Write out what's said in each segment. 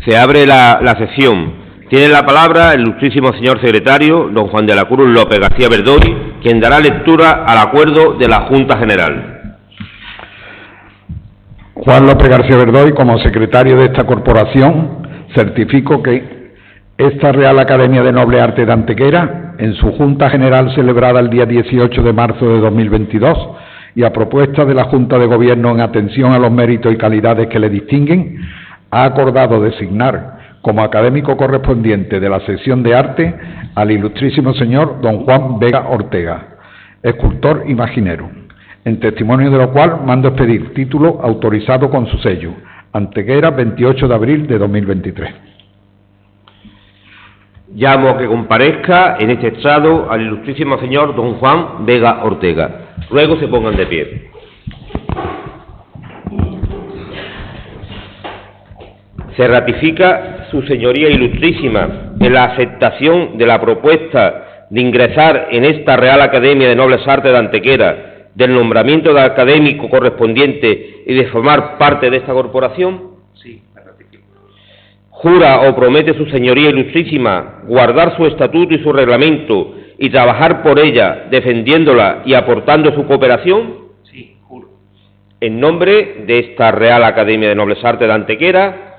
Se abre la sesión. Tiene la palabra el ilustrísimo señor secretario, don Juan de la Cruz López García Verdoy, quien dará lectura al acuerdo de la Junta General. Juan López García Verdoy, como secretario de esta corporación, certifico que esta Real Academia de Nobles Artes de Antequera, en su Junta General celebrada el día 18 de marzo de 2022, y a propuesta de la Junta de Gobierno en atención a los méritos y calidades que le distinguen, ha acordado designar como académico correspondiente de la sección de arte al ilustrísimo señor don Juan Vega Ortega, escultor imaginero, en testimonio de lo cual mando expedir título autorizado con su sello, Antequera, 28 de abril de 2023. Llamo a que comparezca en este estrado al ilustrísimo señor don Juan Vega Ortega. Ruego se pongan de pie. Se ratifica su señoría ilustrísima en la aceptación de la propuesta de ingresar en esta Real Academia de Nobles Artes de Antequera, del nombramiento de académico correspondiente y de formar parte de esta corporación. Sí, me ratifico. ¿Jura o promete su señoría ilustrísima guardar su estatuto y su reglamento y trabajar por ella, defendiéndola y aportando su cooperación? Sí, juro. En nombre de esta Real Academia de Nobles Artes de Antequera,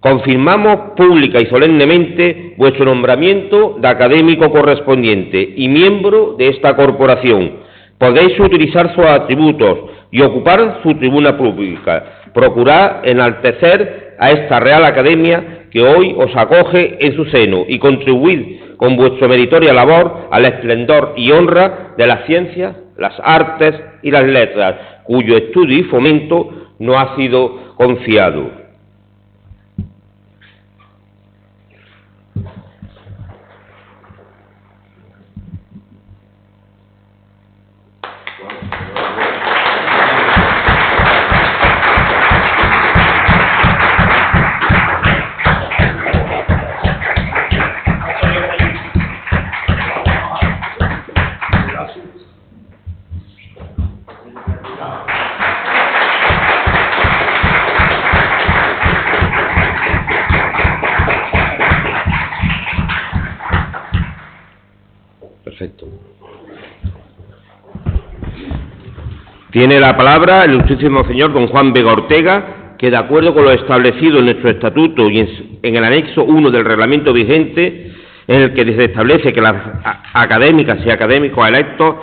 confirmamos pública y solemnemente vuestro nombramiento de académico correspondiente y miembro de esta corporación. Podéis utilizar sus atributos y ocupar su tribuna pública. Procurad enaltecer a esta Real Academia que hoy os acoge en su seno y contribuid con vuestra meritoria labor al esplendor y honra de las ciencias, las artes y las letras, cuyo estudio y fomento nos ha sido confiado. Perfecto. Tiene la palabra el ilustrísimo señor don Juan Vega Ortega, que de acuerdo con lo establecido en nuestro estatuto y en el anexo 1 del reglamento vigente, en el que se establece que las académicas y académicos electos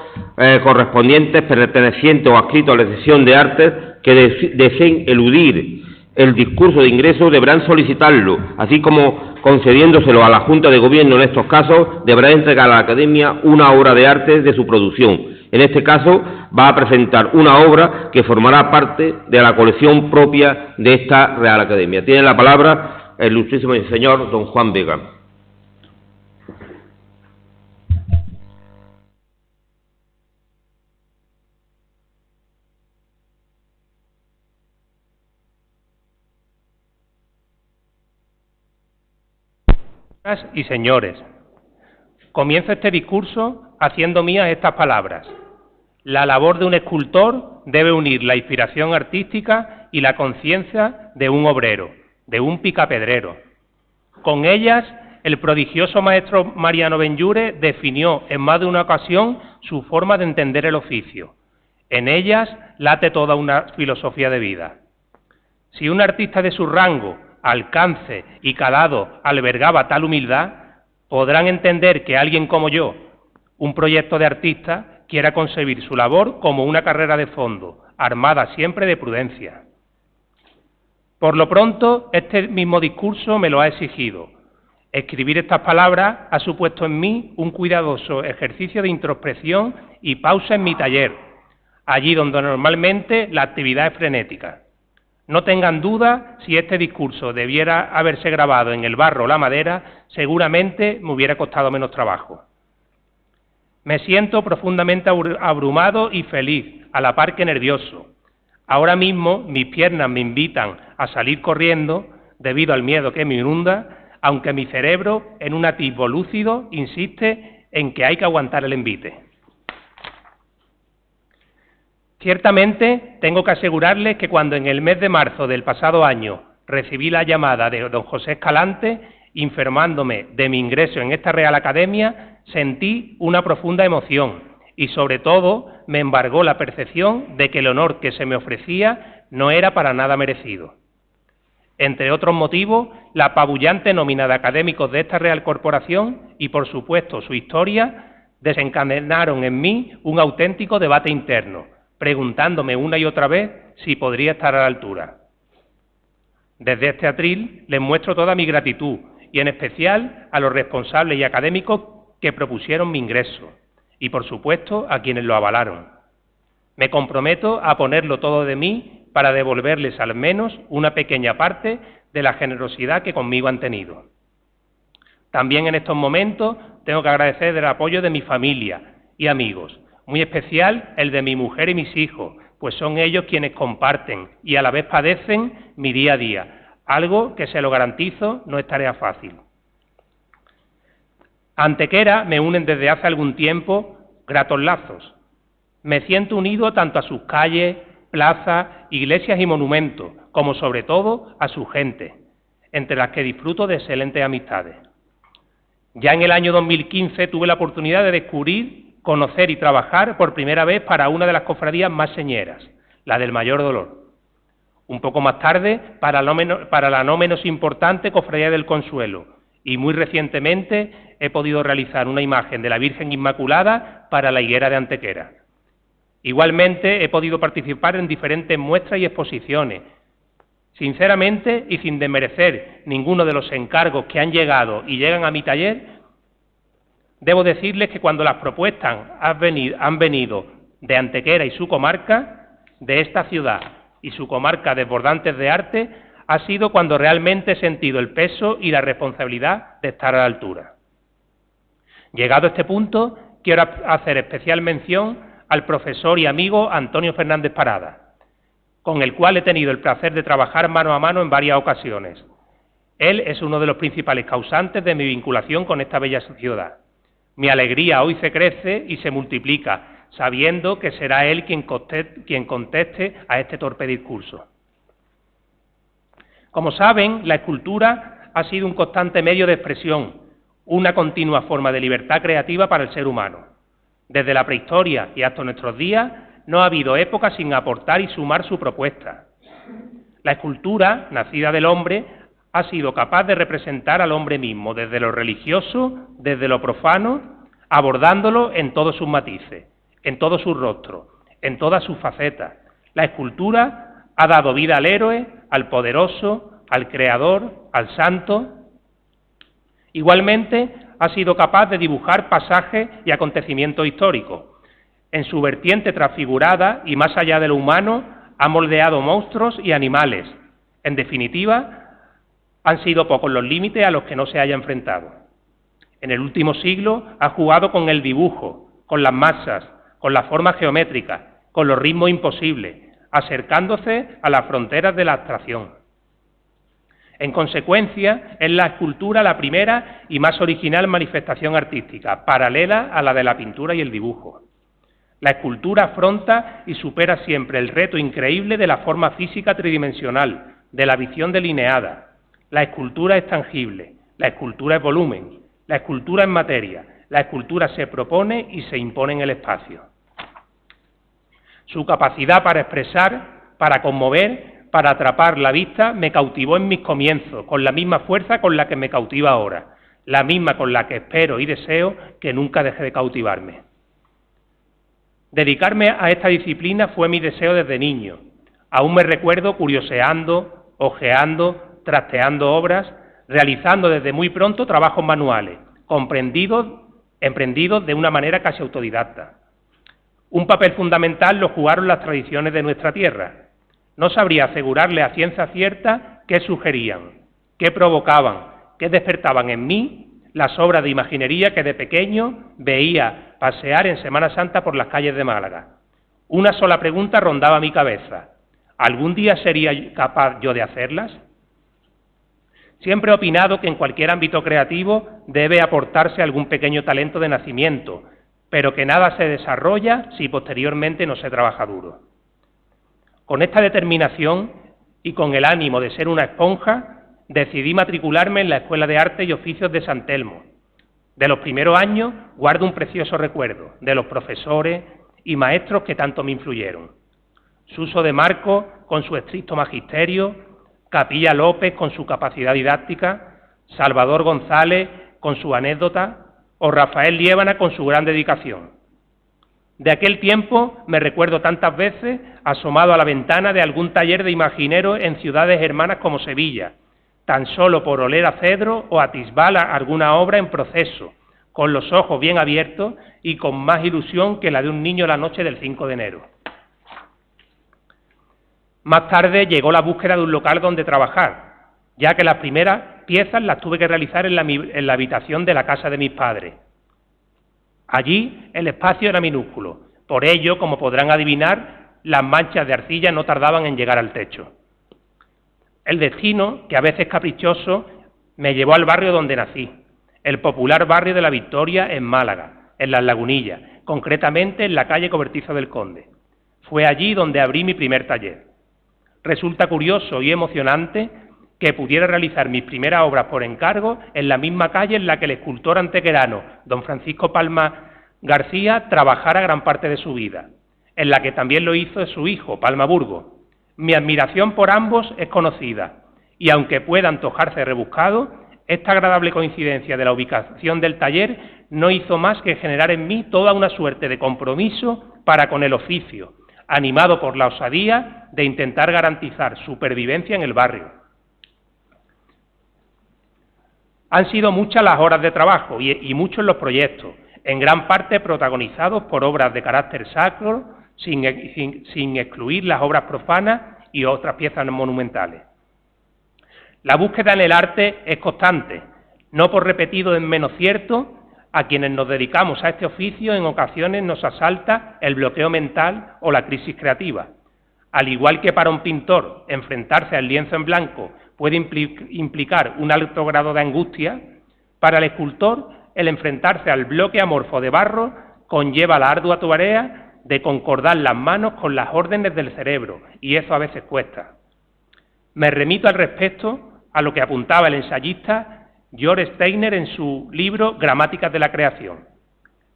correspondientes, pertenecientes o adscritos a la sección de artes que deseen eludir el discurso de ingreso deberán solicitarlo, así como concediéndoselo a la Junta de Gobierno en estos casos, deberá entregar a la Academia una obra de arte de su producción. En este caso, va a presentar una obra que formará parte de la colección propia de esta Real Academia. Tiene la palabra el ilustrísimo señor don Juan Vega. Y señores, comienzo este discurso haciendo mías estas palabras. La labor de un escultor debe unir la inspiración artística y la conciencia de un obrero, de un picapedrero. Con ellas, el prodigioso maestro Mariano Benlliure definió en más de una ocasión su forma de entender el oficio. En ellas late toda una filosofía de vida. Si un artista de su rango, alcance y calado albergaba tal humildad, podrán entender que alguien como yo, un proyecto de artista, quiera concebir su labor como una carrera de fondo, armada siempre de prudencia. Por lo pronto, este mismo discurso me lo ha exigido. Escribir estas palabras ha supuesto en mí un cuidadoso ejercicio de introspección y pausa en mi taller, allí donde normalmente la actividad es frenética. No tengan duda, si este discurso debiera haberse grabado en el barro o la madera, seguramente me hubiera costado menos trabajo. Me siento profundamente abrumado y feliz, a la par que nervioso. Ahora mismo mis piernas me invitan a salir corriendo debido al miedo que me inunda, aunque mi cerebro, en un atisbo lúcido, insiste en que hay que aguantar el envite. Ciertamente, tengo que asegurarles que cuando en el mes de marzo del pasado año recibí la llamada de don José Escalante informándome de mi ingreso en esta Real Academia, sentí una profunda emoción y, sobre todo, me embargó la percepción de que el honor que se me ofrecía no era para nada merecido. Entre otros motivos, la apabullante nómina de académicos de esta Real Corporación y, por supuesto, su historia, desencadenaron en mí un auténtico debate interno, preguntándome una y otra vez si podría estar a la altura. Desde este atril les muestro toda mi gratitud y en especial a los responsables y académicos que propusieron mi ingreso y, por supuesto, a quienes lo avalaron. Me comprometo a ponerlo todo de mí para devolverles al menos una pequeña parte de la generosidad que conmigo han tenido. También en estos momentos tengo que agradecer el apoyo de mi familia y amigos, muy especial el de mi mujer y mis hijos, pues son ellos quienes comparten y a la vez padecen mi día a día, algo que se lo garantizo no es tarea fácil. A Antequera me unen desde hace algún tiempo gratos lazos. Me siento unido tanto a sus calles, plazas, iglesias y monumentos, como sobre todo a su gente, entre las que disfruto de excelentes amistades. Ya en el año 2015 tuve la oportunidad de descubrir, conocer y trabajar por primera vez para una de las cofradías más señeras, la del Mayor Dolor. Un poco más tarde, para la no menos importante Cofradía del Consuelo, y muy recientemente he podido realizar una imagen de la Virgen Inmaculada para la Higuera de Antequera. Igualmente he podido participar en diferentes muestras y exposiciones. Sinceramente, y sin desmerecer ninguno de los encargos que han llegado y llegan a mi taller, debo decirles que cuando las propuestas han venido de Antequera y su comarca, de esta ciudad y su comarca desbordantes de arte, ha sido cuando realmente he sentido el peso y la responsabilidad de estar a la altura. Llegado a este punto, quiero hacer especial mención al profesor y amigo Antonio Fernández Parada, con el cual he tenido el placer de trabajar mano a mano en varias ocasiones. Él es uno de los principales causantes de mi vinculación con esta bella ciudad. Mi alegría hoy se crece y se multiplica, sabiendo que será él quien conteste a este torpe discurso. Como saben, la escultura ha sido un constante medio de expresión, una continua forma de libertad creativa para el ser humano. Desde la prehistoria y hasta nuestros días, no ha habido época sin aportar y sumar su propuesta. La escultura, nacida del hombre, ha sido capaz de representar al hombre mismo, desde lo religioso, desde lo profano, abordándolo en todos sus matices, en todo su rostro, en todas sus facetas. La escultura ha dado vida al héroe, al poderoso, al creador, al santo. Igualmente, ha sido capaz de dibujar pasajes y acontecimientos históricos. En su vertiente transfigurada y más allá de lo humano, ha moldeado monstruos y animales. En definitiva, han sido pocos los límites a los que no se haya enfrentado. En el último siglo ha jugado con el dibujo, con las masas, con las formas geométricas, con los ritmos imposibles, acercándose a las fronteras de la abstracción. En consecuencia, es la escultura la primera y más original manifestación artística, paralela a la de la pintura y el dibujo. La escultura afronta y supera siempre el reto increíble de la forma física tridimensional, de la visión delineada. La escultura es tangible, la escultura es volumen, la escultura es materia, la escultura se propone y se impone en el espacio. Su capacidad para expresar, para conmover, para atrapar la vista, me cautivó en mis comienzos, con la misma fuerza con la que me cautiva ahora, la misma con la que espero y deseo que nunca deje de cautivarme. Dedicarme a esta disciplina fue mi deseo desde niño. Aún me recuerdo curioseando, ojeando, trasteando obras, realizando desde muy pronto trabajos manuales, emprendidos de una manera casi autodidacta. Un papel fundamental lo jugaron las tradiciones de nuestra tierra. No sabría asegurarle a ciencia cierta qué sugerían, qué provocaban, qué despertaban en mí las obras de imaginería que de pequeño veía pasear en Semana Santa por las calles de Málaga. Una sola pregunta rondaba mi cabeza: ¿algún día sería capaz yo de hacerlas? Siempre he opinado que en cualquier ámbito creativo debe aportarse algún pequeño talento de nacimiento, pero que nada se desarrolla si posteriormente no se trabaja duro. Con esta determinación y con el ánimo de ser una esponja, decidí matricularme en la Escuela de Arte y Oficios de San Telmo. De los primeros años guardo un precioso recuerdo de los profesores y maestros que tanto me influyeron. Suso de Marcos, con su estricto magisterio, Capilla López, con su capacidad didáctica, Salvador González, con su anécdota, o Rafael Liébana, con su gran dedicación. De aquel tiempo me recuerdo tantas veces asomado a la ventana de algún taller de imaginero en ciudades hermanas como Sevilla, tan solo por oler a cedro o atisbar alguna obra en proceso, con los ojos bien abiertos y con más ilusión que la de un niño la noche del 5 de enero. Más tarde llegó la búsqueda de un local donde trabajar, ya que las primeras piezas las tuve que realizar en la habitación de la casa de mis padres. Allí el espacio era minúsculo, por ello, como podrán adivinar, las manchas de arcilla no tardaban en llegar al techo. El destino, que a veces caprichoso, me llevó al barrio donde nací, el popular barrio de la Victoria en Málaga, en Las Lagunillas, concretamente en la calle Cobertizo del Conde. Fue allí donde abrí mi primer taller. Resulta curioso y emocionante que pudiera realizar mis primeras obras por encargo en la misma calle en la que el escultor antequerano don Francisco Palma García trabajara gran parte de su vida, en la que también lo hizo su hijo, Palma Burgo. Mi admiración por ambos es conocida, y aunque pueda antojarse rebuscado, esta agradable coincidencia de la ubicación del taller no hizo más que generar en mí toda una suerte de compromiso para con el oficio, animado por la osadía de intentar garantizar su pervivencia en el barrio. Han sido muchas las horas de trabajo y muchos los proyectos, en gran parte protagonizados por obras de carácter sacro, sin excluir las obras profanas y otras piezas monumentales. La búsqueda en el arte es constante, no por repetido es menos cierto. A quienes nos dedicamos a este oficio en ocasiones nos asalta el bloqueo mental o la crisis creativa. Al igual que para un pintor enfrentarse al lienzo en blanco puede implicar un alto grado de angustia, para el escultor el enfrentarse al bloque amorfo de barro conlleva la ardua tarea de concordar las manos con las órdenes del cerebro, y eso a veces cuesta. Me remito al respecto a lo que apuntaba el ensayista Georg Steiner en su libro Gramáticas de la creación.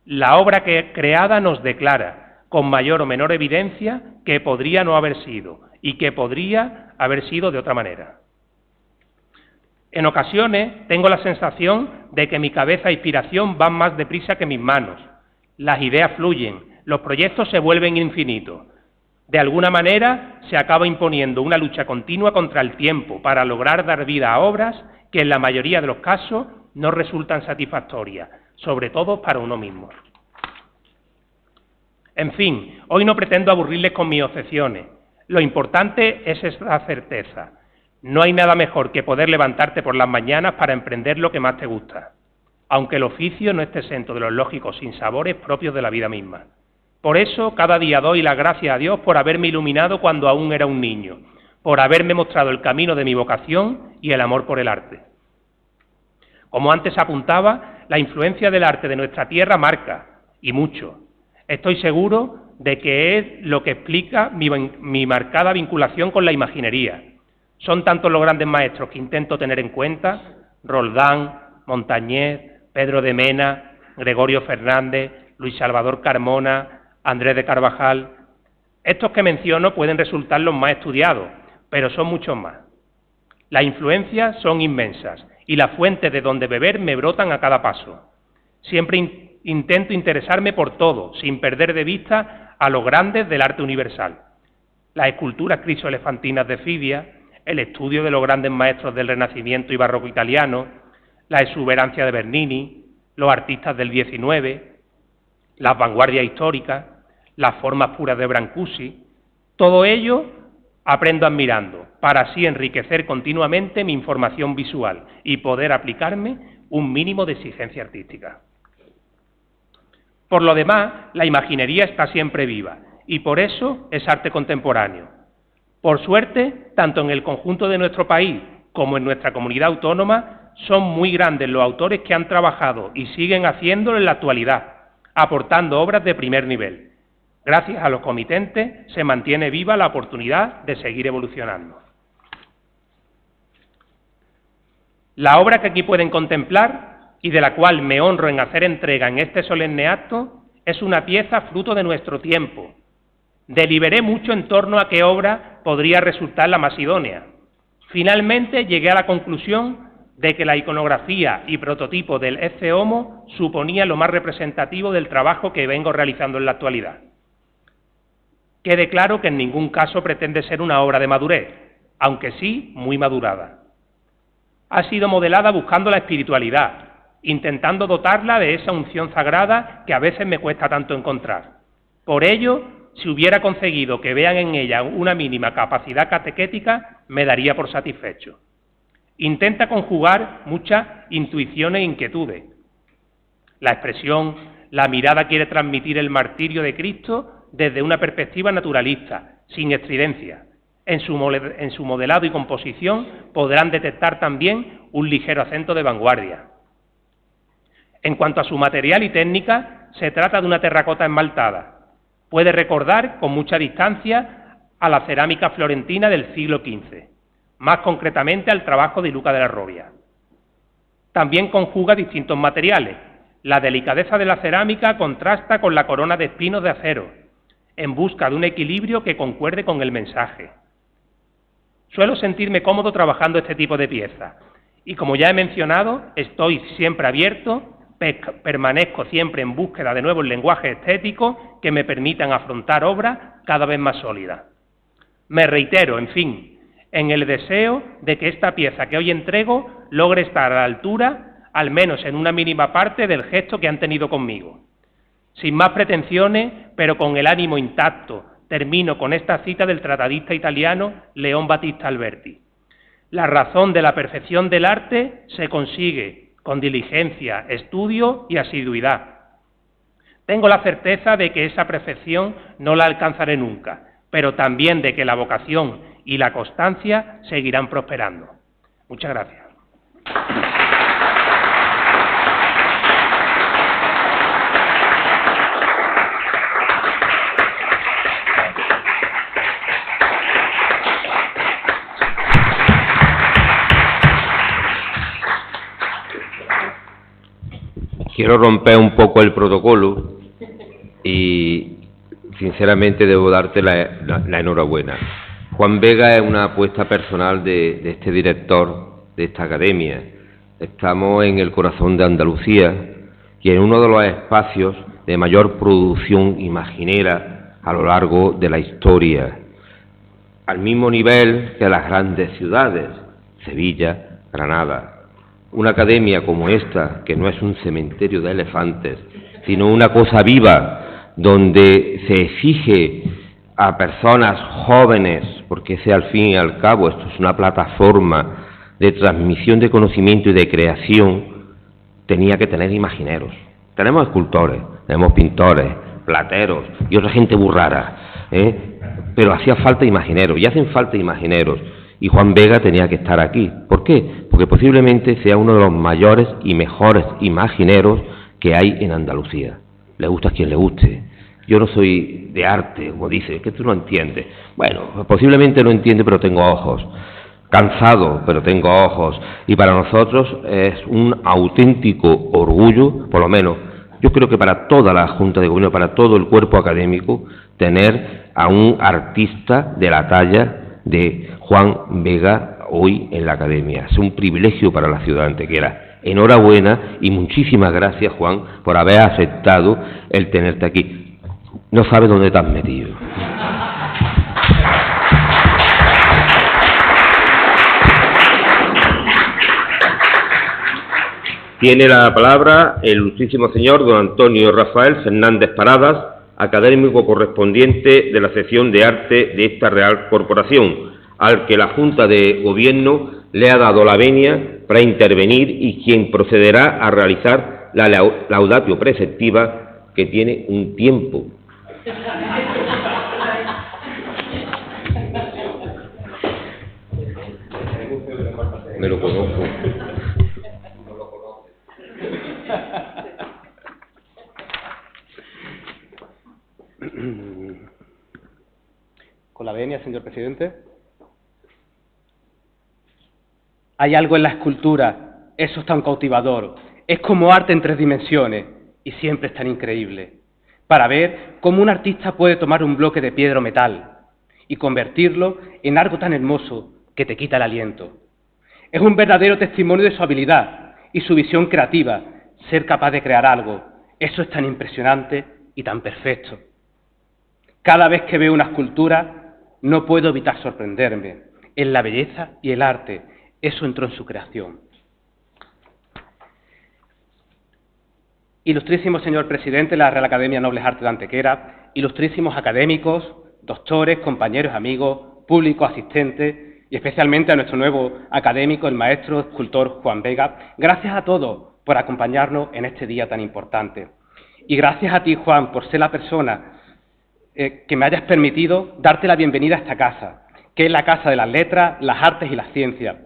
La obra creada nos declara, con mayor o menor evidencia, que podría no haber sido, y que podría haber sido de otra manera. En ocasiones tengo la sensación de que mi cabeza e inspiración van más deprisa que mis manos. Las ideas fluyen, los proyectos se vuelven infinitos. De alguna manera se acaba imponiendo una lucha continua contra el tiempo para lograr dar vida a obras que en la mayoría de los casos no resultan satisfactorias, sobre todo para uno mismo. En fin, hoy no pretendo aburrirles con mis obsesiones. Lo importante es esa certeza. No hay nada mejor que poder levantarte por las mañanas para emprender lo que más te gusta, aunque el oficio no esté exento de los lógicos sinsabores propios de la vida misma. Por eso, cada día doy las gracias a Dios por haberme iluminado cuando aún era un niño, por haberme mostrado el camino de mi vocación y el amor por el arte. Como antes apuntaba, la influencia del arte de nuestra tierra marca, y mucho. Estoy seguro de que es lo que explica mi marcada vinculación con la imaginería. Son tantos los grandes maestros que intento tener en cuenta: Roldán, Montañés, Pedro de Mena, Gregorio Fernández, Luis Salvador Carmona, Andrés de Carvajal. Estos que menciono pueden resultar los más estudiados, pero son muchos más. Las influencias son inmensas y las fuentes de donde beber me brotan a cada paso. Siempre intento interesarme por todo, sin perder de vista a los grandes del arte universal. Las esculturas crisoelefantinas de Fidia, el estudio de los grandes maestros del Renacimiento y Barroco italiano, la exuberancia de Bernini, los artistas del XIX, las vanguardias históricas, las formas puras de Brancusi. Todo ello aprendo admirando, para así enriquecer continuamente mi información visual y poder aplicarme un mínimo de exigencia artística. Por lo demás, la imaginería está siempre viva y por eso es arte contemporáneo. Por suerte, tanto en el conjunto de nuestro país como en nuestra comunidad autónoma, son muy grandes los autores que han trabajado y siguen haciéndolo en la actualidad, aportando obras de primer nivel. Gracias a los comitentes se mantiene viva la oportunidad de seguir evolucionando. La obra que aquí pueden contemplar, y de la cual me honro en hacer entrega en este solemne acto, es una pieza fruto de nuestro tiempo. Deliberé mucho en torno a qué obra podría resultar la más idónea. Finalmente llegué a la conclusión de que la iconografía y prototipo del Ecce Homo suponía lo más representativo del trabajo que vengo realizando en la actualidad. Quede claro que en ningún caso pretende ser una obra de madurez, aunque sí muy madurada. Ha sido modelada buscando la espiritualidad, intentando dotarla de esa unción sagrada que a veces me cuesta tanto encontrar. Por ello, si hubiera conseguido que vean en ella una mínima capacidad catequética, me daría por satisfecho. Intenta conjugar muchas intuiciones e inquietudes. La expresión, la mirada quiere transmitir el martirio de Cristo desde una perspectiva naturalista, sin estridencia. En su modelado y composición podrán detectar también un ligero acento de vanguardia. En cuanto a su material y técnica, se trata de una terracota esmaltada. Puede recordar con mucha distancia a la cerámica florentina del siglo XV, más concretamente al trabajo de Luca de la Robbia. También conjuga distintos materiales. La delicadeza de la cerámica contrasta con la corona de espinos de acero, en busca de un equilibrio que concuerde con el mensaje. Suelo sentirme cómodo trabajando este tipo de piezas, y como ya he mencionado, estoy siempre abierto, permanezco siempre en búsqueda de nuevos lenguajes estéticos que me permitan afrontar obras cada vez más sólidas. Me reitero, en fin, en el deseo de que esta pieza que hoy entrego logre estar a la altura, al menos en una mínima parte, del gesto que han tenido conmigo. Sin más pretensiones, pero con el ánimo intacto, termino con esta cita del tratadista italiano León Battista Alberti. La razón de la perfección del arte se consigue con diligencia, estudio y asiduidad. Tengo la certeza de que esa perfección no la alcanzaré nunca, pero también de que la vocación y la constancia seguirán prosperando. Muchas gracias. Quiero romper un poco el protocolo y sinceramente debo darte la enhorabuena. Juan Vega es una apuesta personal de este director de esta academia. Estamos en el corazón de Andalucía y en uno de los espacios de mayor producción imaginera a lo largo de la historia, al mismo nivel que las grandes ciudades, Sevilla, Granada. Una academia como esta, que no es un cementerio de elefantes, sino una cosa viva, donde se exige a personas jóvenes, porque ese al fin y al cabo esto es una plataforma de transmisión de conocimiento y de creación, tenía que tener imagineros. Tenemos escultores, tenemos pintores, plateros y otra gente muy rara, pero hacía falta imagineros, y hacen falta imagineros. Y Juan Vega tenía que estar aquí. ¿Por qué? Porque posiblemente sea uno de los mayores y mejores imagineros que hay en Andalucía. Le gusta a quien le guste. Yo no soy de arte, como dice, es que tú no entiendes. Bueno, posiblemente no entiende, pero tengo ojos. Cansado, pero tengo ojos. Y para nosotros es un auténtico orgullo, por lo menos, yo creo que para toda la Junta de Gobierno, para todo el cuerpo académico, tener a un artista de la talla de Juan Vega hoy en la academia. Es un privilegio para la ciudad de Antequera. Enhorabuena y muchísimas gracias, Juan, por haber aceptado el tenerte aquí. No sabes dónde te has metido. Tiene la palabra el ilustrísimo señor don Antonio Rafael Fernández Paradas, académico correspondiente de la sección de arte de esta Real Corporación, al que la Junta de Gobierno le ha dado la venia para intervenir y quien procederá a realizar la laudatio preceptiva, que tiene un tiempo. Me lo conozco. Con la venia, señor presidente. Hay algo en la escultura eso es tan cautivador. Es como arte en 3 dimensiones y siempre es tan increíble. Para ver cómo un artista puede tomar un bloque de piedra o metal y convertirlo en algo tan hermoso que te quita el aliento. Es un verdadero testimonio de su habilidad y su visión creativa, ser capaz de crear algo. Eso es tan impresionante y tan perfecto. Cada vez que veo una escultura, no puedo evitar sorprenderme en la belleza y el arte. Eso entró en su creación. Ilustrísimo señor presidente de la Real Academia Nobles Artes de Antequera, ilustrísimos académicos, doctores, compañeros, amigos, público, asistentes y especialmente a nuestro nuevo académico, el maestro escultor Juan Vega, gracias a todos por acompañarnos en este día tan importante. Y gracias a ti, Juan, por ser la persona que me hayas permitido darte la bienvenida a esta casa, que es la casa de las letras, las artes y las ciencias.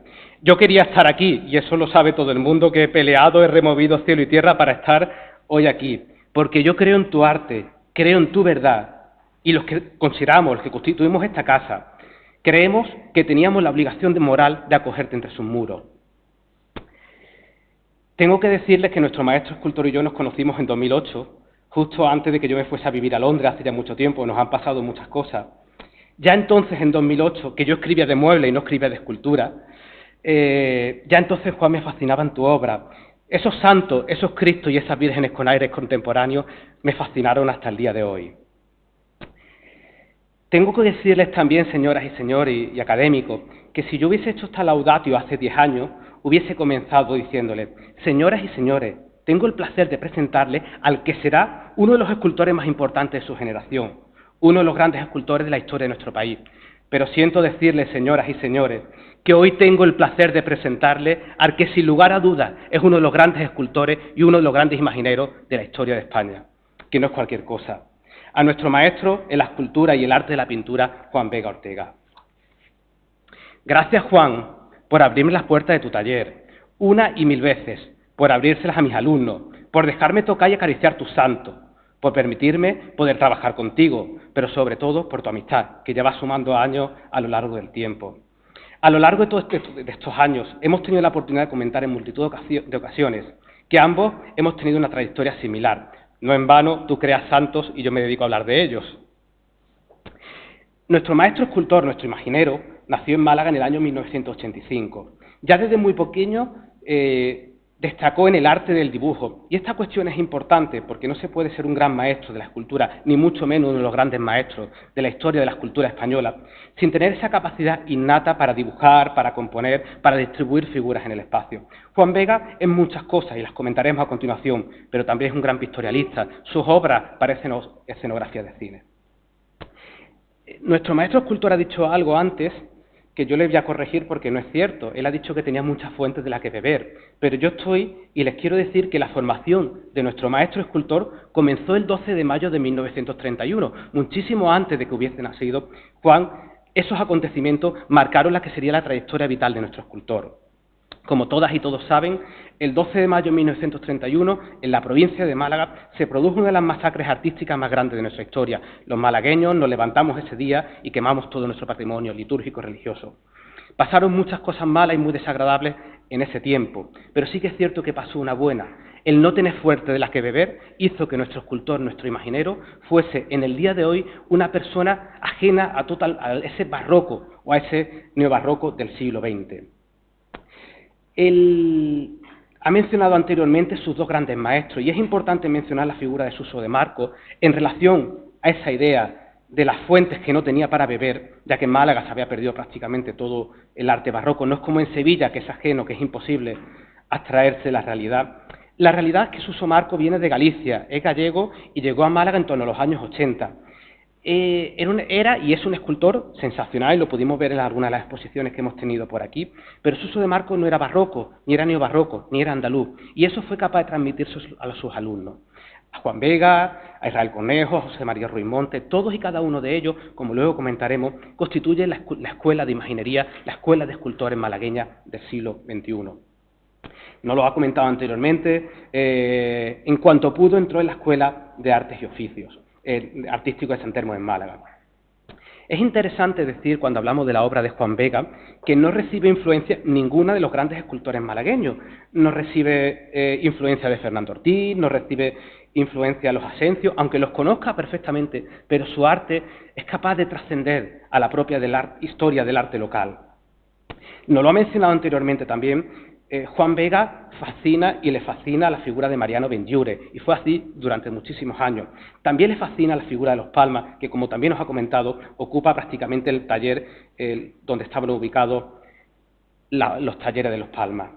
Yo quería estar aquí, y eso lo sabe todo el mundo, que he peleado, he removido cielo y tierra para estar hoy aquí, porque yo creo en tu arte, creo en tu verdad, y los que consideramos, los que constituimos esta casa, creemos que teníamos la obligación moral de acogerte entre sus muros. Tengo que decirles que nuestro maestro escultor y yo nos conocimos en 2008, justo antes de que yo me fuese a vivir a Londres, hace ya mucho tiempo, nos han pasado muchas cosas. Ya entonces, en 2008, que yo escribía de mueble y no escribía de escultura, ya entonces, Juan, me fascinaban tu obra. Esos santos, esos Cristos y esas vírgenes con aires contemporáneos me fascinaron hasta el día de hoy. Tengo que decirles también, señoras y señores y académicos, que si yo hubiese hecho esta laudatio hace 10 años, hubiese comenzado diciéndoles: señoras y señores, tengo el placer de presentarles al que será uno de los escultores más importantes de su generación, uno de los grandes escultores de la historia de nuestro país. Pero siento decirles, señoras y señores, que hoy tengo el placer de presentarle al que sin lugar a dudas es uno de los grandes escultores y uno de los grandes imagineros de la historia de España, que no es cualquier cosa, a nuestro maestro en la escultura y el arte de la pintura, Juan Vega Ortega. Gracias, Juan, por abrirme las puertas de tu taller, una y mil veces, por abrírselas a mis alumnos, por dejarme tocar y acariciar tus santos, por permitirme poder trabajar contigo, pero sobre todo por tu amistad, que ya va sumando años a lo largo del tiempo. A lo largo de estos años hemos tenido la oportunidad de comentar en multitud de ocasiones que ambos hemos tenido una trayectoria similar. No en vano tú creas santos y yo me dedico a hablar de ellos. Nuestro maestro escultor, nuestro imaginero, nació en Málaga en el año 1985. Ya desde muy pequeño destacó en el arte del dibujo. Y esta cuestión es importante porque no se puede ser un gran maestro de la escultura, ni mucho menos uno de los grandes maestros de la historia de la escultura española, sin tener esa capacidad innata para dibujar, para componer, para distribuir figuras en el espacio. Juan Vega es muchas cosas y las comentaremos a continuación, pero también es un gran pictorialista. Sus obras parecen escenografías de cine. Nuestro maestro escultor ha dicho algo antes que yo les voy a corregir porque no es cierto. Él ha dicho que tenía muchas fuentes de las que beber, pero yo estoy y les quiero decir que la formación de nuestro maestro escultor comenzó el 12 de mayo de 1931, muchísimo antes de que hubiese nacido Juan. Esos acontecimientos marcaron la que sería la trayectoria vital de nuestro escultor. Como todas y todos saben, el 12 de mayo de 1931, en la provincia de Málaga, se produjo una de las masacres artísticas más grandes de nuestra historia. Los malagueños nos levantamos ese día y quemamos todo nuestro patrimonio litúrgico y religioso. Pasaron muchas cosas malas y muy desagradables en ese tiempo, pero sí que es cierto que pasó una buena. El no tener fuerte de las que beber hizo que nuestro escultor, nuestro imaginero, fuese en el día de hoy una persona ajena a ese barroco o a ese neobarroco del siglo XX. Él ha mencionado anteriormente sus dos grandes maestros y es importante mencionar la figura de Suso de Marco en relación a esa idea de las fuentes que no tenía para beber, ya que en Málaga se había perdido prácticamente todo el arte barroco. No es como en Sevilla, que es ajeno, que es imposible abstraerse de la realidad. La realidad es que Suso Marco viene de Galicia, es gallego y llegó a Málaga en torno a los años 80. Era y es un escultor sensacional, y lo pudimos ver en algunas de las exposiciones que hemos tenido por aquí, pero Suso de Marco no era barroco, ni era neobarroco, ni era andaluz, y eso fue capaz de transmitirse a sus alumnos. A Juan Vega, a Israel Cornejo, a José María Ruiz Monte, todos y cada uno de ellos, como luego comentaremos, constituyen la escuela de imaginería, la escuela de escultores malagueña del siglo XXI. No lo ha comentado anteriormente, en cuanto pudo entró en la Escuela de Artes y Oficios artístico de San Telmo en Málaga. Es interesante decir, cuando hablamos de la obra de Juan Vega, que no recibe influencia ninguna de los grandes escultores malagueños. No recibe influencia de Fernando Ortiz, no recibe influencia de los Asencio, aunque los conozca perfectamente, pero su arte es capaz de trascender a la propia historia del arte local. Nos lo ha mencionado anteriormente también. Juan Vega fascina y le fascina la figura de Mariano Benlliure, y fue así durante muchísimos años. También le fascina la figura de los Palmas, que, como también nos ha comentado, ocupa prácticamente el taller donde estaban ubicados los talleres de los Palmas.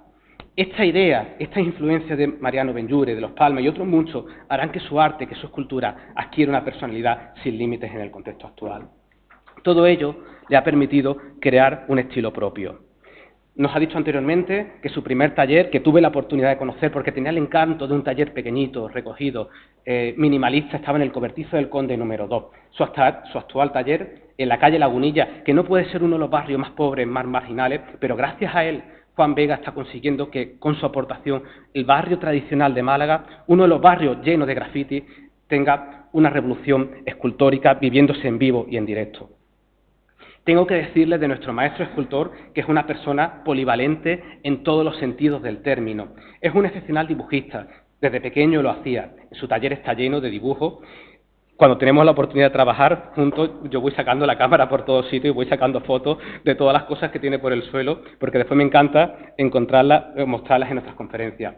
Esta idea, esta influencia de Mariano Benlliure, de los Palmas y otros muchos, harán que su arte, que su escultura, adquiera una personalidad sin límites en el contexto actual. Todo ello le ha permitido crear un estilo propio. Nos ha dicho anteriormente que su primer taller, que tuve la oportunidad de conocer porque tenía el encanto de un taller pequeñito, recogido, minimalista, estaba en el Cobertizo del Conde número 2. Su actual taller, en la calle Lagunilla, que no puede ser uno de los barrios más pobres, más marginales, pero gracias a él, Juan Vega está consiguiendo que, con su aportación, el barrio tradicional de Málaga, uno de los barrios llenos de graffiti, tenga una revolución escultórica viviéndose en vivo y en directo. Tengo que decirles de nuestro maestro escultor que es una persona polivalente en todos los sentidos del término. Es un excepcional dibujista, desde pequeño lo hacía, en su taller está lleno de dibujos. Cuando tenemos la oportunidad de trabajar juntos, yo voy sacando la cámara por todos sitios y voy sacando fotos de todas las cosas que tiene por el suelo, porque después me encanta encontrarlas, mostrarlas en nuestras conferencias.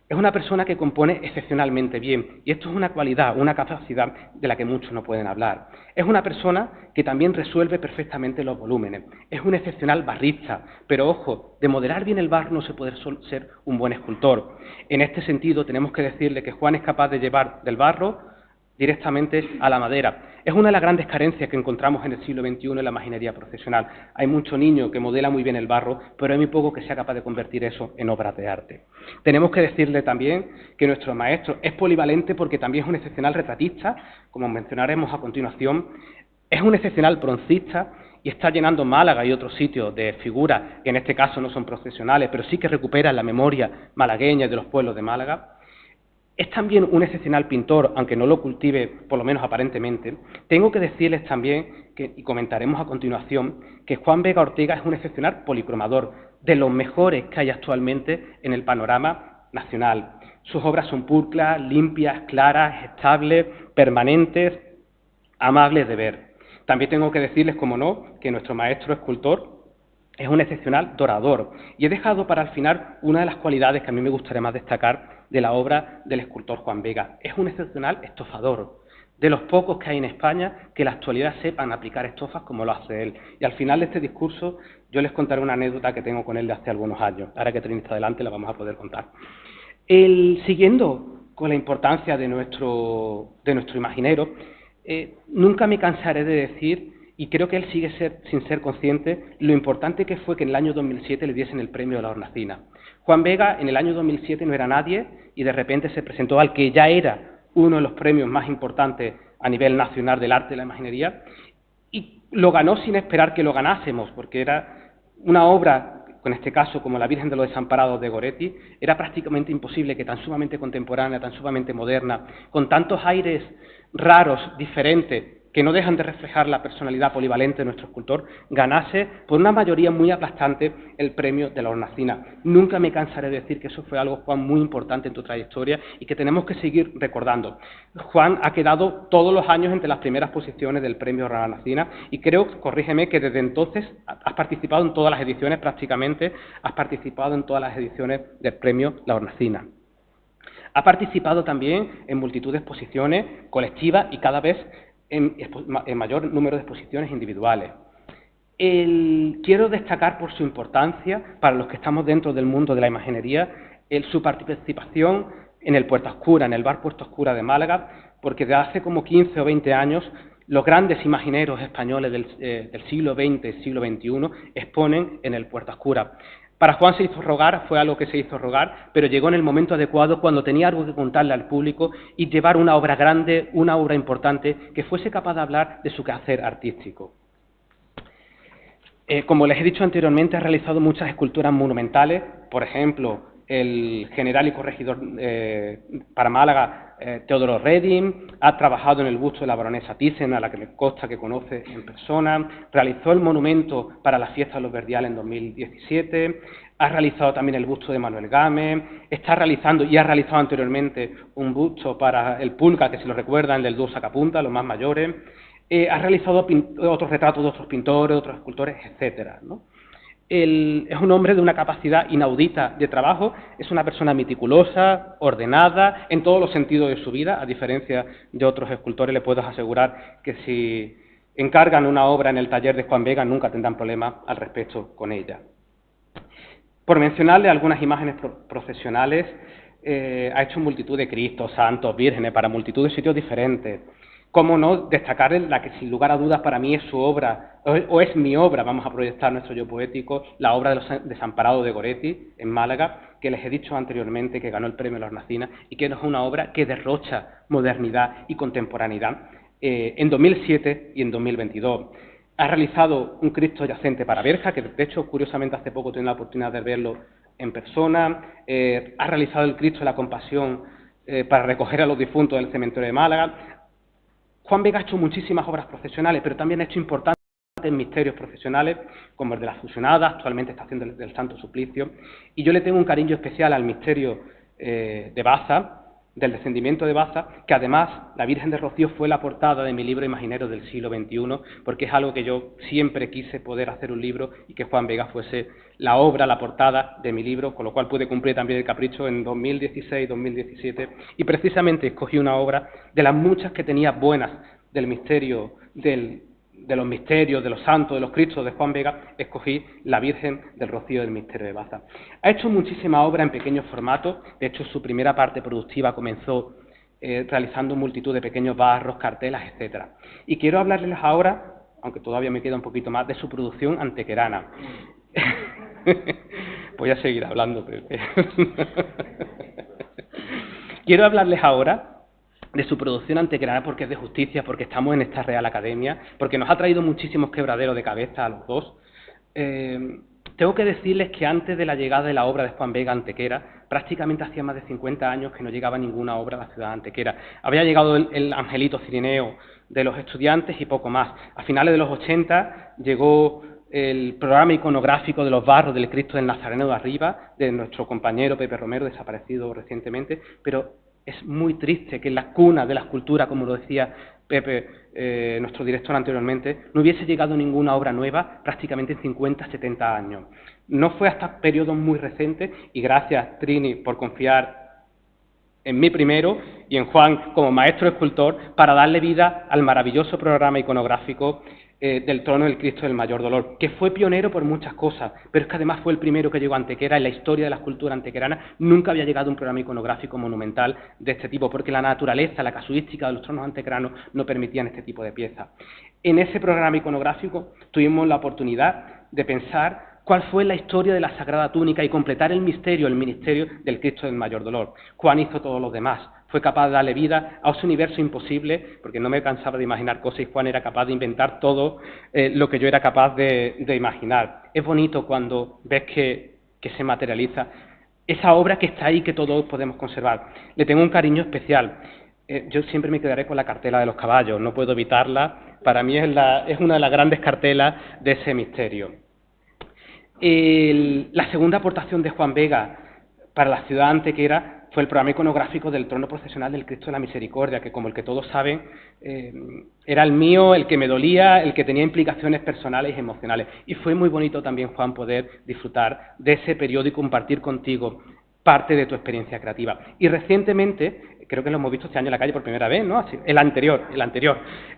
Es una persona que compone excepcionalmente bien, y esto es una cualidad, una capacidad de la que muchos no pueden hablar. Es una persona que también resuelve perfectamente los volúmenes. Es un excepcional barrista, pero ojo, de modelar bien el barro no se puede ser un buen escultor. En este sentido, tenemos que decirle que Juan es capaz de llevar del barro directamente a la madera. Es una de las grandes carencias que encontramos en el siglo XXI en la imaginería profesional. Hay mucho niño que modela muy bien el barro, pero hay muy poco que sea capaz de convertir eso en obras de arte. Tenemos que decirle también que nuestro maestro es polivalente porque también es un excepcional retratista, como mencionaremos a continuación, es un excepcional broncista y está llenando Málaga y otros sitios de figuras, que en este caso no son profesionales, pero sí que recuperan la memoria malagueña y de los pueblos de Málaga. Es también un excepcional pintor, aunque no lo cultive, por lo menos aparentemente. Tengo que decirles también, y comentaremos a continuación, que Juan Vega Ortega es un excepcional policromador, de los mejores que hay actualmente en el panorama nacional. Sus obras son pulcras, limpias, claras, estables, permanentes, amables de ver. También tengo que decirles, como no, que nuestro maestro escultor es un excepcional dorador. Y he dejado para el final una de las cualidades que a mí me gustaría más destacar de la obra del escultor Juan Vega. Es un excepcional estofador, de los pocos que hay en España que en la actualidad sepan aplicar estofas como lo hace él. Y al final de este discurso yo les contaré una anécdota que tengo con él de hace algunos años. Ahora que Trini está adelante la vamos a poder contar. Siguiendo con la importancia de nuestro imaginero, nunca me cansaré de decir, y creo que él sigue sin ser consciente, lo importante que fue que en el año 2007 le diesen el premio de la Hornacina. Juan Vega en el año 2007 no era nadie y de repente se presentó al que ya era uno de los premios más importantes a nivel nacional del arte y la imaginería, y lo ganó sin esperar que lo ganásemos, porque era una obra, en este caso como La Virgen de los Desamparados de Goretti, era prácticamente imposible que tan sumamente contemporánea, tan sumamente moderna, con tantos aires raros, diferentes, que no dejan de reflejar la personalidad polivalente de nuestro escultor, ganase por una mayoría muy aplastante el premio de la Hornacina. Nunca me cansaré de decir que eso fue algo, Juan, muy importante en tu trayectoria y que tenemos que seguir recordando. Juan ha quedado todos los años entre las primeras posiciones del premio de la Hornacina y creo, corrígeme, que desde entonces has participado en todas las ediciones, prácticamente has participado en todas las ediciones del premio La Hornacina. Ha participado también en multitud de exposiciones colectivas y cada vez en mayor número de exposiciones individuales. Quiero destacar por su importancia, para los que estamos dentro del mundo de la imaginería, su participación en el Puerta Oscura, en el bar Puerta Oscura de Málaga, porque de hace como 15 o 20 años los grandes imagineros españoles del siglo XX, siglo XXI, exponen en el Puerta Oscura. Para Juan se hizo rogar, fue algo que se hizo rogar, pero llegó en el momento adecuado cuando tenía algo que contarle al público y llevar una obra grande, una obra importante, que fuese capaz de hablar de su quehacer artístico. Como les he dicho anteriormente, ha realizado muchas esculturas monumentales, por ejemplo, el general y corregidor para Málaga, Teodoro Reding, ha trabajado en el busto de la baronesa Thyssen, a la que me consta que conoce en persona, realizó el monumento para la fiesta de los Verdiales en 2017, ha realizado también el busto de Manuel Gámez, está realizando y ha realizado anteriormente un busto para el Pulca, que si lo recuerdan, el del dúo Sacapunta, los más mayores, ha realizado otros retratos de otros pintores, otros escultores, etcétera, ¿no? Es un hombre de una capacidad inaudita de trabajo, es una persona meticulosa, ordenada, en todos los sentidos de su vida, a diferencia de otros escultores. Le puedo asegurar que si encargan una obra en el taller de Juan Vega nunca tendrán problemas al respecto con ella. Por mencionarle algunas imágenes profesionales, ha hecho multitud de Cristos, santos, vírgenes, para multitud de sitios diferentes. Cómo no destacar la que sin lugar a dudas para mí es su obra, o es mi obra, vamos a proyectar nuestro yo poético, la obra de los Desamparados de Goretti, en Málaga, que les he dicho anteriormente que ganó el premio La Hornacina y que es una obra que derrocha modernidad y contemporaneidad en 2007 y en 2022. Ha realizado un Cristo yacente para verja, que de hecho, curiosamente, hace poco tuve la oportunidad de verlo en persona. Ha realizado el Cristo de la Compasión para recoger a los difuntos del cementerio de Málaga. Juan Vega ha hecho muchísimas obras profesionales, pero también ha hecho importantes misterios profesionales, como el de la Fusionada, actualmente está haciendo el del Santo Suplicio, y yo le tengo un cariño especial al misterio de Baza, del descendimiento de Baza, que además la Virgen de Rocío fue la portada de mi libro Imaginero del siglo XXI, porque es algo que yo siempre quise poder hacer un libro y que Juan Vega fuese la obra, la portada de mi libro, con lo cual pude cumplir también el capricho en 2016, 2017, y precisamente escogí una obra de las muchas que tenía buenas del misterio de los misterios, de los santos, de los Cristos de Juan Vega, escogí la Virgen del Rocío del Misterio de Baza. Ha hecho muchísima obra en pequeños formatos, de hecho su primera parte productiva comenzó realizando multitud de pequeños barros, cartelas, etcétera. Y quiero hablarles ahora, aunque todavía me queda un poquito más, de su producción antequerana. Voy a seguir hablando, pero... Quiero hablarles ahora de su producción antequerana porque es de justicia, porque estamos en esta Real Academia, porque nos ha traído muchísimos quebraderos de cabeza a los dos. Tengo que decirles que antes de la llegada de la obra de Juan Vega a Antequera, prácticamente hacía más de 50 años que no llegaba ninguna obra a la ciudad de Antequera. Había llegado el Angelito Cirineo de los estudiantes y poco más. A finales de los 80 llegó el programa iconográfico de los barros del Cristo del Nazareno de Arriba, de nuestro compañero Pepe Romero, desaparecido recientemente, pero es muy triste que en la cuna de la escultura, como lo decía Pepe, nuestro director anteriormente, no hubiese llegado ninguna obra nueva prácticamente en 50, 70 años. No fue hasta periodos muy recientes, y gracias, Trini, por confiar en mí primero y en Juan como maestro escultor, para darle vida al maravilloso programa iconográfico del Trono del Cristo del Mayor Dolor, que fue pionero por muchas cosas, pero es que además fue el primero que llegó a Antequera. En la historia de la escultura antequerana nunca había llegado un programa iconográfico monumental de este tipo, porque la naturaleza, la casuística de los tronos antequeranos no permitían este tipo de piezas. En ese programa iconográfico tuvimos la oportunidad de pensar cuál fue la historia de la Sagrada Túnica y completar el misterio, el ministerio del Cristo del Mayor Dolor. Juan hizo todos los demás. Fue capaz de darle vida a ese universo imposible, porque no me cansaba de imaginar cosas y Juan era capaz de inventar todo lo que yo era capaz de imaginar. Es bonito cuando ves que se materializa esa obra que está ahí, que todos podemos conservar. Le tengo un cariño especial. Yo siempre me quedaré con la cartela de los caballos, no puedo evitarla. Para mí es una de las grandes cartelas de ese misterio. La segunda aportación de Juan Vega para la ciudad antequera fue el programa iconográfico del trono procesional del Cristo de la Misericordia, que como el que todos saben, era el mío, el que me dolía, el que tenía implicaciones personales y emocionales. Y fue muy bonito también, Juan, poder disfrutar de ese periodo y compartir contigo parte de tu experiencia creativa. Y recientemente, creo que lo hemos visto este año en la calle por primera vez, ¿no? El anterior,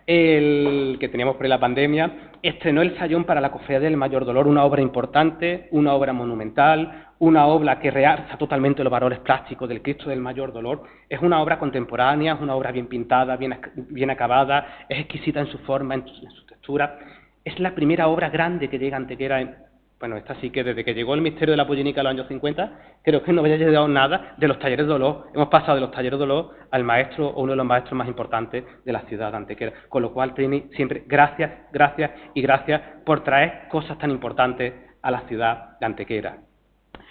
el que teníamos por la pandemia, estrenó el Sayón para la Cofradía del Mayor Dolor, una obra importante, una obra monumental, una obra que realza totalmente los valores plásticos del Cristo del Mayor Dolor. Es una obra contemporánea, es una obra bien pintada, bien acabada, es exquisita en su forma, en su textura. Es la primera obra grande que llega a Antequera. Bueno, esta sí que desde que llegó el misterio de la pollénica en los años 50, creo que no había llegado nada de los talleres de Dolor. Hemos pasado de los talleres de Dolor al maestro, o uno de los maestros más importantes de la ciudad de Antequera. Con lo cual, Trini, siempre gracias, gracias y gracias por traer cosas tan importantes a la ciudad de Antequera.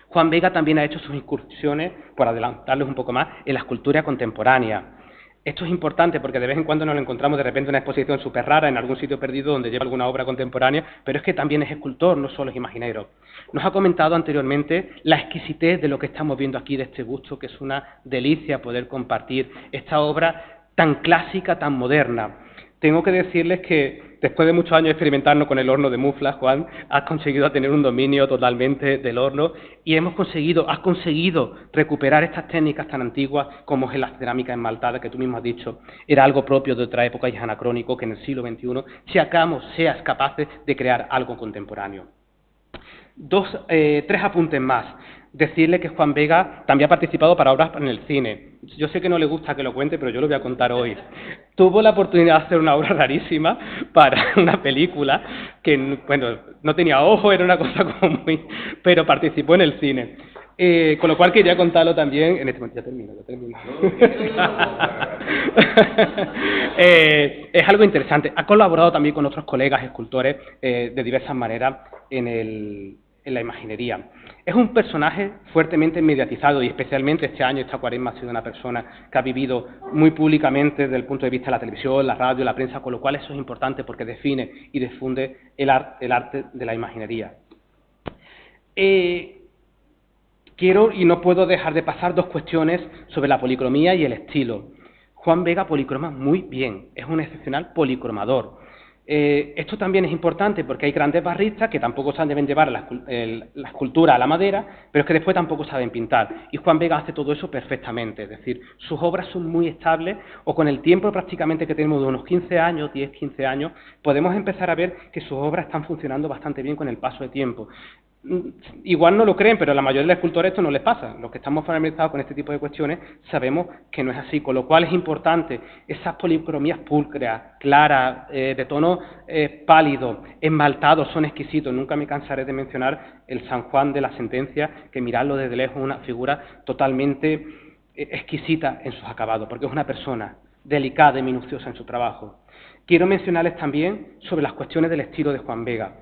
Juan Vega también ha hecho sus incursiones, por adelantarles un poco más, en la escultura contemporánea. Esto es importante porque de vez en cuando nos lo encontramos de repente en una exposición súper rara en algún sitio perdido donde lleva alguna obra contemporánea, pero es que también es escultor, no solo es imaginero. Nos ha comentado anteriormente la exquisitez de lo que estamos viendo aquí, de este busto, que es una delicia poder compartir esta obra tan clásica, tan moderna. Tengo que decirles que después de muchos años de experimentarnos con el horno de muflas, Juan, has conseguido tener un dominio totalmente del horno y has conseguido recuperar estas técnicas tan antiguas como es la cerámica esmaltada, que tú mismo has dicho, era algo propio de otra época y es anacrónico, que en el siglo XXI seas capaces de crear algo contemporáneo. Tres apuntes más. Decirle que Juan Vega también ha participado para obras en el cine. Yo sé que no le gusta que lo cuente, pero yo lo voy a contar hoy. Tuvo la oportunidad de hacer una obra rarísima para una película que, bueno, no tenía ojo, era una cosa como muy... pero participó en el cine. Con lo cual quería contarlo también en este momento. Ya termino. Es algo interesante. Ha colaborado también con otros colegas escultores de diversas maneras en la imaginería. Es un personaje fuertemente mediatizado y especialmente este año, esta cuaresma, ha sido una persona que ha vivido muy públicamente desde el punto de vista de la televisión, la radio, la prensa, con lo cual eso es importante porque define y difunde el arte de la imaginería. Quiero y no puedo dejar de pasar dos cuestiones sobre la policromía y el estilo. Juan Vega policroma muy bien, es un excepcional policromador. Esto también es importante porque hay grandes barristas que tampoco saben llevar la escultura a la madera, pero es que después tampoco saben pintar. Y Juan Vega hace todo eso perfectamente, es decir, sus obras son muy estables o con el tiempo prácticamente que tenemos de unos 15 años, 10, 15 años, podemos empezar a ver que sus obras están funcionando bastante bien con el paso de tiempo. Igual no lo creen, pero a la mayoría de los escultores esto no les pasa. Los que estamos familiarizados con este tipo de cuestiones sabemos que no es así, con lo cual es importante esas policromías pulcras, claras, de tono pálido, esmaltados, son exquisitos. Nunca me cansaré de mencionar el San Juan de la Sentencia, que mirarlo desde lejos es una figura totalmente exquisita en sus acabados, porque es una persona delicada y minuciosa en su trabajo. Quiero mencionarles también sobre las cuestiones del estilo de Juan Vega.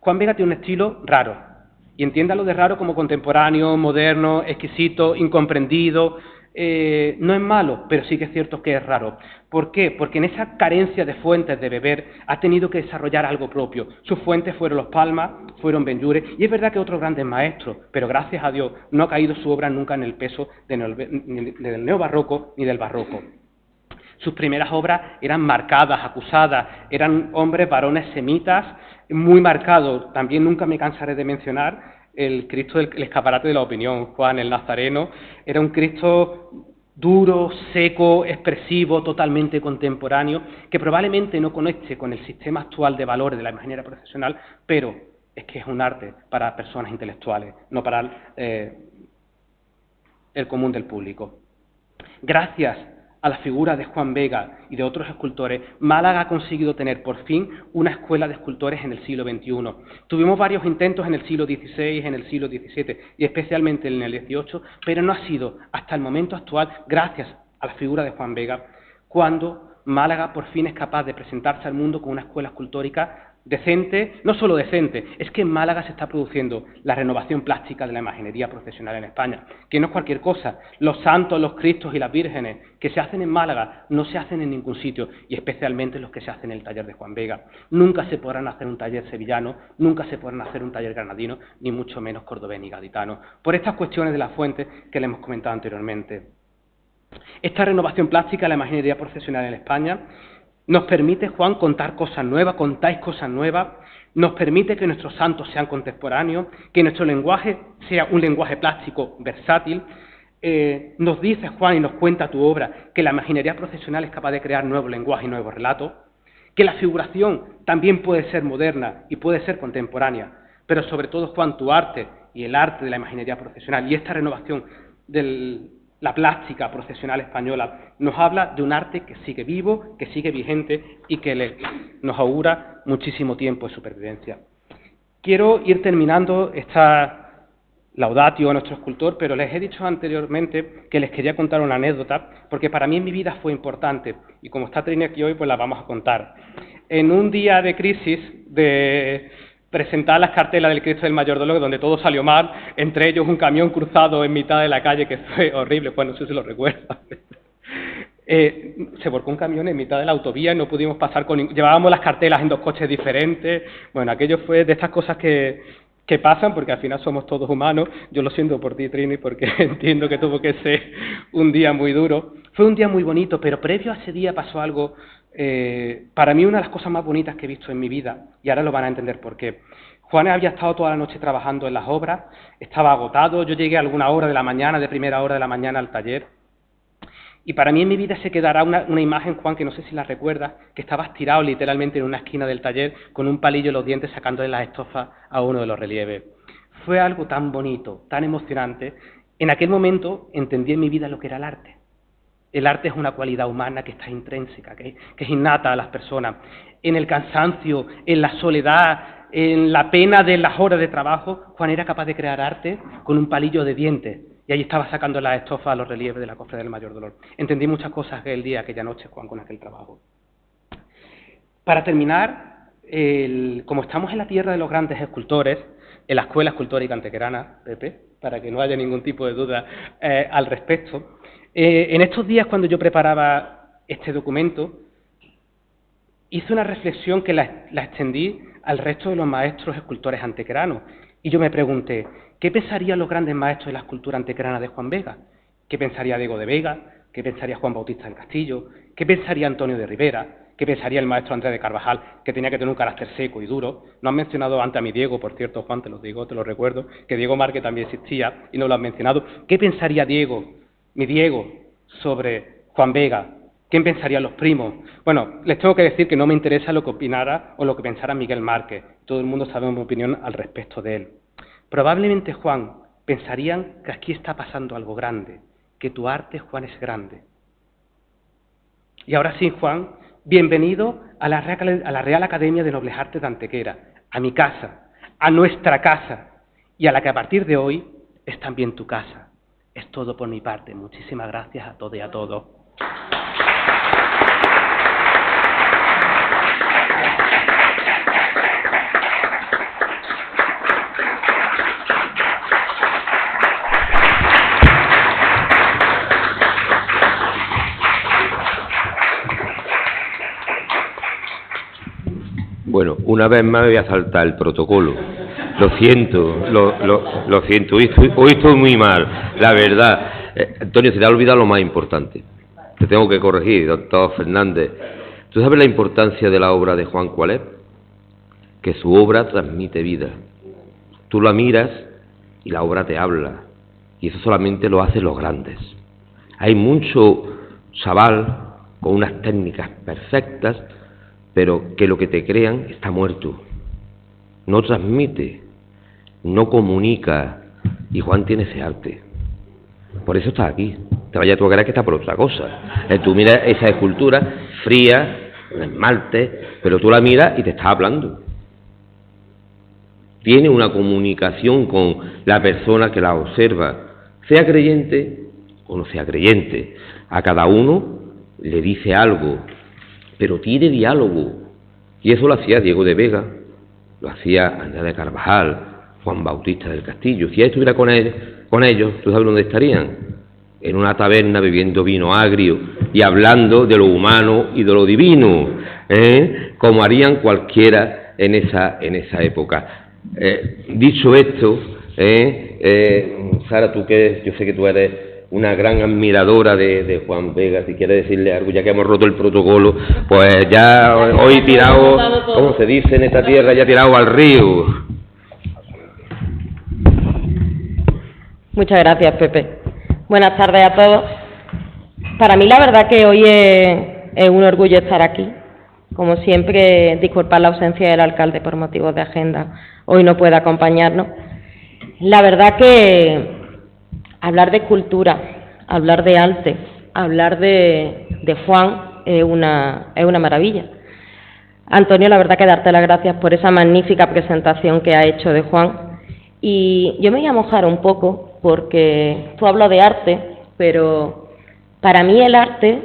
Juan Vega tiene un estilo raro. Y entiéndalo de raro como contemporáneo, moderno, exquisito, incomprendido. No es malo, pero sí que es cierto que es raro. ¿Por qué? Porque en esa carencia de fuentes de beber ha tenido que desarrollar algo propio. Sus fuentes fueron los Palmas, fueron Benlliure, y es verdad que otros grandes maestros, pero gracias a Dios no ha caído su obra nunca en el peso del neobarroco ni del barroco. Sus primeras obras eran marcadas, acusadas, eran hombres, varones semitas, muy marcados. También nunca me cansaré de mencionar el Cristo del escaparate de la opinión, Juan el Nazareno. Era un Cristo duro, seco, expresivo, totalmente contemporáneo, que probablemente no conecte con el sistema actual de valores de la imaginería profesional, pero es que es un arte para personas intelectuales, no para el común del público. Gracias a la figura de Juan Vega y de otros escultores, Málaga ha conseguido tener por fin una escuela de escultores en el siglo XXI. Tuvimos varios intentos en el siglo XVI, en el siglo XVII y especialmente en el XVIII, pero no ha sido hasta el momento actual, gracias a la figura de Juan Vega, cuando Málaga por fin es capaz de presentarse al mundo con una escuela escultórica decente, no solo decente, es que en Málaga se está produciendo la renovación plástica de la imaginería profesional en España, que no es cualquier cosa. Los santos, los cristos y las vírgenes que se hacen en Málaga no se hacen en ningún sitio, y especialmente los que se hacen en el taller de Juan Vega. Nunca se podrán hacer un taller sevillano, nunca se podrán hacer un taller granadino, ni mucho menos cordobés ni gaditano, por estas cuestiones de las fuentes que le hemos comentado anteriormente. Esta renovación plástica de la imaginería profesional en España nos permite, Juan, contáis cosas nuevas, nos permite que nuestros santos sean contemporáneos, que nuestro lenguaje sea un lenguaje plástico versátil. Nos dice, Juan, y nos cuenta tu obra, que la imaginería profesional es capaz de crear nuevos lenguajes y nuevos relatos, que la figuración también puede ser moderna y puede ser contemporánea, pero sobre todo, Juan, tu arte y el arte de la imaginería profesional y esta renovación de la plástica profesional española nos habla de un arte que sigue vivo, que sigue vigente y que nos augura muchísimo tiempo de supervivencia. Quiero ir terminando esta laudatio a nuestro escultor, pero les he dicho anteriormente que les quería contar una anécdota, porque para mí en mi vida fue importante, y como está Trini aquí hoy, pues la vamos a contar. En un día de crisis, de presentar las cartelas del Cristo del Mayordomo, donde todo salió mal, entre ellos un camión cruzado en mitad de la calle, que fue horrible, pues no sé si lo recuerdan. Se volcó un camión en mitad de la autovía y no pudimos pasar llevábamos las cartelas en 2 coches diferentes. Bueno, aquello fue de estas cosas que pasan, porque al final somos todos humanos. Yo lo siento por ti, Trini, porque entiendo que tuvo que ser un día muy duro. Fue un día muy bonito, pero previo a ese día pasó algo, para mí una de las cosas más bonitas que he visto en mi vida, y ahora lo van a entender por qué. Juan había estado toda la noche trabajando en las obras, estaba agotado. Yo llegué a alguna hora de la mañana, de primera hora de la mañana al taller, y para mí en mi vida se quedará una imagen, Juan, que no sé si la recuerdas, que estabas tirado literalmente en una esquina del taller con un palillo en los dientes sacándole las estofas a uno de los relieves. Fue algo tan bonito, tan emocionante. En aquel momento entendí en mi vida lo que era el arte. El arte es una cualidad humana que está intrínseca, que es innata a las personas. En el cansancio, en la soledad, en la pena de las horas de trabajo, Juan era capaz de crear arte con un palillo de dientes. Y allí estaba sacando las estofas a los relieves de la cofradía del Mayor Dolor. Entendí muchas cosas aquella noche, Juan, con aquel trabajo. Para terminar, como estamos en la tierra de los grandes escultores, en la Escuela Escultórica Antequerana, Pepe, para que no haya ningún tipo de duda al respecto, en estos días cuando yo preparaba este documento, hice una reflexión que la extendí al resto de los maestros escultores antequeranos. Y yo me pregunté, ¿qué pensarían los grandes maestros de la escultura antequerana de Juan Vega? ¿Qué pensaría Diego de Vega? ¿Qué pensaría Juan Bautista del Castillo? ¿Qué pensaría Antonio de Rivera? ¿Qué pensaría el maestro Andrés de Carvajal, que tenía que tener un carácter seco y duro? No han mencionado antes a mi Diego, por cierto, Juan, te lo recuerdo, que Diego Márquez también existía y no lo han mencionado. ¿Qué pensaría mi Diego, sobre Juan Vega? ¿Quién pensarían los primos? Bueno, les tengo que decir que no me interesa lo que opinara o lo que pensara Miguel Márquez. Todo el mundo sabe mi opinión al respecto de él. Probablemente, Juan, pensarían que aquí está pasando algo grande, que tu arte, Juan, es grande. Y ahora sí, Juan, bienvenido a la Real Academia de Nobles Artes de Antequera, a mi casa, a nuestra casa, y a la que a partir de hoy es también tu casa. Es todo por mi parte. Muchísimas gracias a todos y a todos. Bueno, una vez más me voy a saltar el protocolo. Lo siento, lo siento. Hoy estoy muy mal, la verdad. Antonio, se te ha olvidado lo más importante. Te tengo que corregir, doctor Fernández. ¿Tú sabes la importancia de la obra de Juan cuál es? Que su obra transmite vida. Tú la miras y la obra te habla. Y eso solamente lo hacen los grandes. Hay mucho chaval con unas técnicas perfectas, pero que lo que te crean está muerto. No transmite, no comunica, y Juan tiene ese arte. Por eso está aquí. Te vaya tú a creer que está por otra cosa. Tú miras esa escultura fría, un esmalte, pero tú la miras y te está hablando. Tiene una comunicación con la persona que la observa, sea creyente o no sea creyente. A cada uno le dice algo, pero tiene diálogo. Y eso lo hacía Diego de Vega, lo hacía Andrés de Carvajal, Juan Bautista del Castillo. Si él estuviera con ellos, ¿tú sabes dónde estarían? En una taberna bebiendo vino agrio y hablando de lo humano y de lo divino, como harían cualquiera en esa época. Dicho esto, Sara, tú que yo sé que tú eres una gran admiradora de Juan Vega, si quieres decirle algo, ya que hemos roto el protocolo, pues ya hoy tirado, como se dice en esta tierra, ya tirado al río. Muchas gracias, Pepe. Buenas tardes a todos. Para mí la verdad que hoy es un orgullo estar aquí. Como siempre, disculpar la ausencia del alcalde por motivos de agenda, hoy no puede acompañarnos. La verdad que hablar de cultura, hablar de arte, hablar de Juan es una maravilla. Antonio, la verdad que darte las gracias por esa magnífica presentación que ha hecho de Juan. Y yo me voy a mojar un poco porque tú hablas de arte, pero para mí el arte,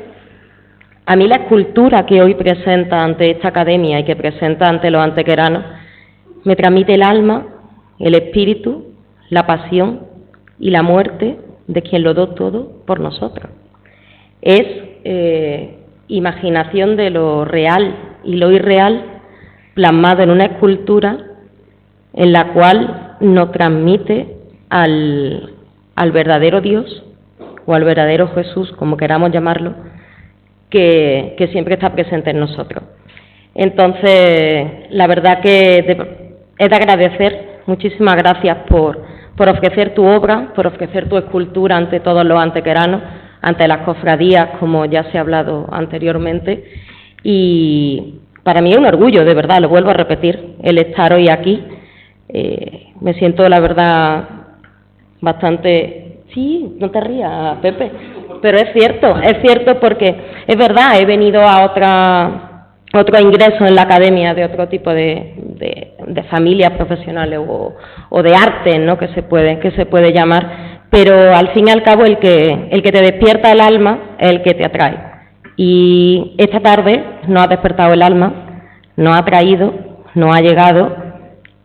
a mí la escultura que hoy presenta ante esta academia y que presenta ante los antequeranos, me transmite el alma, el espíritu, la pasión y la muerte de quien lo dio todo por nosotros. Es imaginación de lo real y lo irreal plasmado en una escultura en la cual nos transmite al verdadero Dios o al verdadero Jesús, como queramos llamarlo, que siempre está presente en nosotros. Entonces, la verdad que es de agradecer. Muchísimas gracias por ofrecer tu obra, por ofrecer tu escultura ante todos los antequeranos, ante las cofradías, como ya se ha hablado anteriormente. Y para mí es un orgullo, de verdad, lo vuelvo a repetir, el estar hoy aquí. Me siento, la verdad, bastante... Sí, no te rías, Pepe, pero es cierto porque es verdad, he venido a otro ingreso en la academia de otro tipo de familias profesionales o de arte, ¿no?, que se puede llamar, pero al fin y al cabo el que te despierta el alma es el que te atrae. Y esta tarde nos ha despertado el alma, nos ha traído, nos ha llegado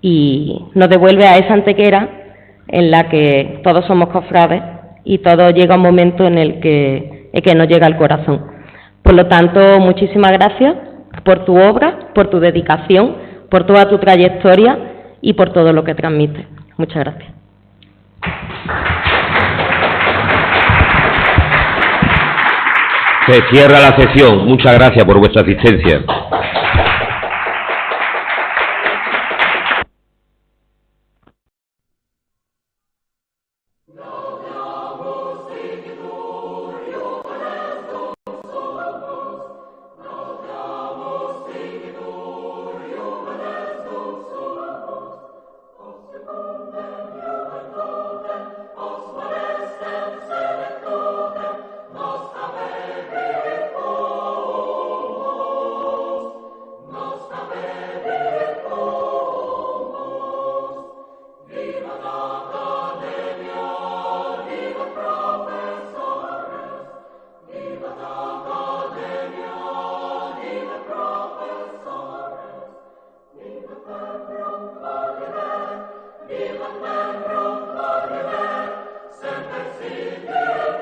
y nos devuelve a esa Antequera en la que todos somos cofrades y todo llega un momento en el que nos llega al corazón. Por lo tanto, muchísimas gracias por tu obra, por tu dedicación, por toda tu trayectoria y por todo lo que transmites. Muchas gracias. Se cierra la sesión. Muchas gracias por vuestra asistencia. Viva